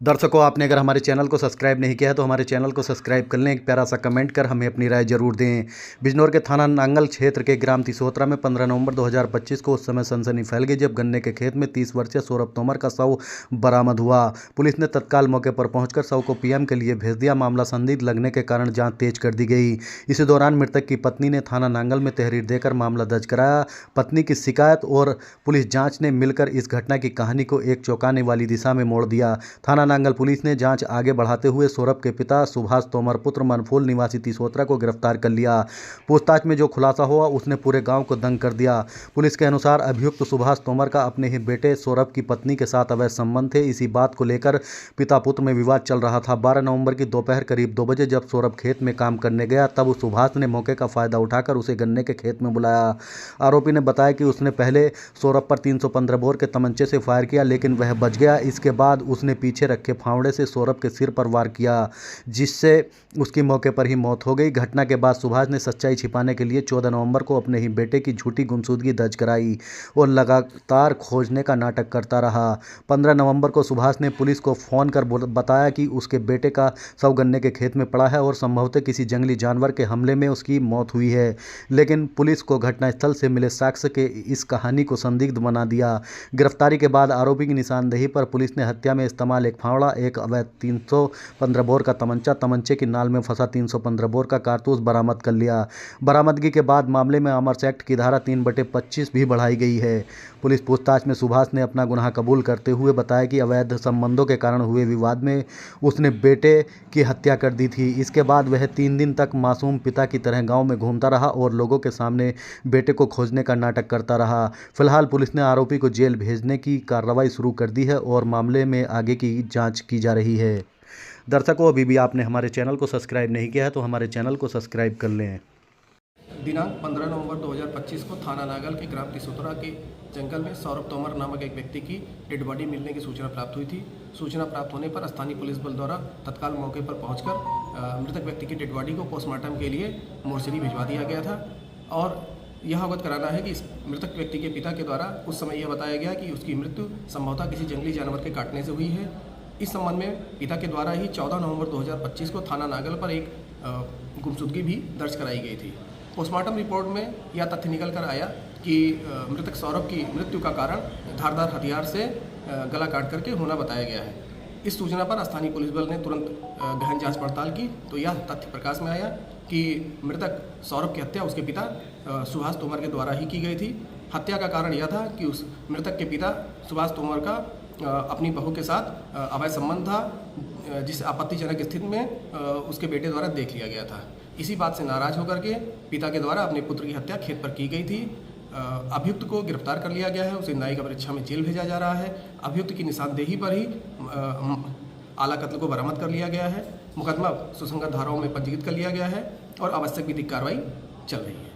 दर्शकों, आपने अगर हमारे चैनल को सब्सक्राइब नहीं किया है तो हमारे चैनल को सब्सक्राइब कर लें। एक प्यारा सा कमेंट कर हमें अपनी राय जरूर दें। बिजनौर के थाना नांगल क्षेत्र के ग्राम तिसोत्रा में 15 नवंबर 2025 को उस समय सनसनी फैल गई जब गन्ने के खेत में 30 वर्षीय सौरभ तोमर का शव बरामद हुआ। पुलिस ने तत्काल मौके पर पहुंचकर शव को पीएम के लिए भेज दिया। मामला संदिग्ध लगने के कारण जाँच तेज कर दी गई। इसी दौरान मृतक की पत्नी ने थाना नांगल में तहरीर देकर मामला दर्ज कराया। पत्नी की शिकायत और पुलिस जाँच ने मिलकर इस घटना की कहानी को एक चौंकाने वाली दिशा में मोड़ दिया। थाना नांगल पुलिस ने जांच आगे बढ़ाते हुए सौरभ के पिता सुभाष तोमर पुत्र मनफूल निवासी तिसोत्रा को गिरफ्तार कर लिया। पूछताछ में जो खुलासा हुआ उसने पूरे गांव को दंग कर दिया। पुलिस के अनुसार अभियुक्त सुभाष तोमर का अपने ही बेटे सौरभ की पत्नी के साथ अवैध संबंध थे। इसी बात को लेकर पिता पुत्र में विवाद चल रहा था। 12 नवंबर की दोपहर करीब 2 बजे जब सौरभ खेत में काम करने गया तब सुभाष ने मौके का फायदा उठाकर उसे गन्ने के खेत में बुलाया। आरोपी ने बताया कि उसने पहले सौरभ पर 315 बोर के तमंचे से फायर किया लेकिन वह बच गया। इसके बाद उसने पीछे रखे फावड़े से सौरभ के सिर पर वार किया जिससे उसकी मौके पर ही मौत हो गई। घटना के बाद सुभाष ने सच्चाई छिपाने के लिए 14 नवंबर को अपने ही बेटे की झूठी गुमशुदगी दर्ज कराई और लगातार खोजने का नाटक करता रहा। 15 नवंबर को सुभाष ने पुलिस को फोन कर बताया कि उसके बेटे का शव गन्ने के खेत में पड़ा है और संभवतः किसी जंगली जानवर के हमले में उसकी मौत हुई है। लेकिन पुलिस को घटनास्थल से मिले साक्ष्य के इस कहानी को संदिग्ध बना दिया। गिरफ्तारी के बाद आरोपी की निशानदेही पर पुलिस ने हत्या में इस्तेमाल एक फावड़ा, एक अवैध 315 बोर का तमंचे की नाल में फंसा 315 बोर का कारतूस बरामद कर लिया। बरामदगी के बाद मामले में आर्म्स एक्ट की धारा 3/25 भी बढ़ाई गई है। पुलिस पूछताछ में सुभाष ने अपना गुनाह कबूल करते हुए बताया कि अवैध संबंधों के कारण हुए विवाद में उसने बेटे की हत्या कर दी थी। इसके बाद वह 3 दिन तक मासूम पिता की तरह गांव में घूमता रहा और लोगों के सामने बेटे को खोजने का नाटक करता रहा। फिलहाल पुलिस ने आरोपी को जेल भेजने की कार्रवाई शुरू कर दी है और मामले में आगे की जांच की जा रही है। दर्शकों, अभी भी आपने हमारे चैनल को सब्सक्राइब नहीं किया है तो हमारे चैनल को सब्सक्राइब कर लें। दिनांक 15 नवंबर 2025 को थाना नांगल के ग्राम तिसोत्रा के जंगल में सौरभ तोमर नामक एक व्यक्ति की डेड बॉडी मिलने की सूचना प्राप्त हुई थी। सूचना प्राप्त होने पर स्थानीय पुलिस बल द्वारा तत्काल मौके पर पहुंचकर मृतक व्यक्ति की डेड बॉडी को पोस्टमार्टम के लिए मोर्चरी भिजवा दिया गया था। और यह अवगत कराना है कि इस मृतक व्यक्ति के पिता के द्वारा उस समय यह बताया गया कि उसकी मृत्यु संभवतः किसी जंगली जानवर के काटने से हुई है। इस संबंध में पिता के द्वारा ही 14 नवंबर 2025 को थाना नांगल पर एक गुमशुदगी भी दर्ज कराई गई थी। पोस्टमार्टम रिपोर्ट में यह तथ्य निकल कर आया कि मृतक सौरभ की मृत्यु का कारण धारदार हथियार से गला काट करके होना बताया गया है। इस सूचना पर स्थानीय पुलिस बल ने तुरंत गहन जांच पड़ताल की तो यह तथ्य प्रकाश में आया कि मृतक सौरभ की हत्या उसके पिता सुभाष तोमर के द्वारा ही की गई थी। हत्या का कारण यह था कि उस मृतक के पिता सुभाष तोमर का अपनी बहू के साथ अवैध संबंध था जिस आपत्तिजनक स्थिति में उसके बेटे द्वारा देख लिया गया था। इसी बात से नाराज होकर के पिता के द्वारा अपने पुत्र की हत्या खेत पर की गई थी। अभियुक्त को गिरफ्तार कर लिया गया है, उसे न्यायिक परीक्षा में जेल भेजा जा रहा है। अभियुक्त की निशानदेही पर ही आला कत्ल को बरामद कर लिया गया है। मुकदमा सुसंगत धाराओं में पंजीकृत कर लिया गया है और आवश्यक विधिक कार्रवाई चल रही है।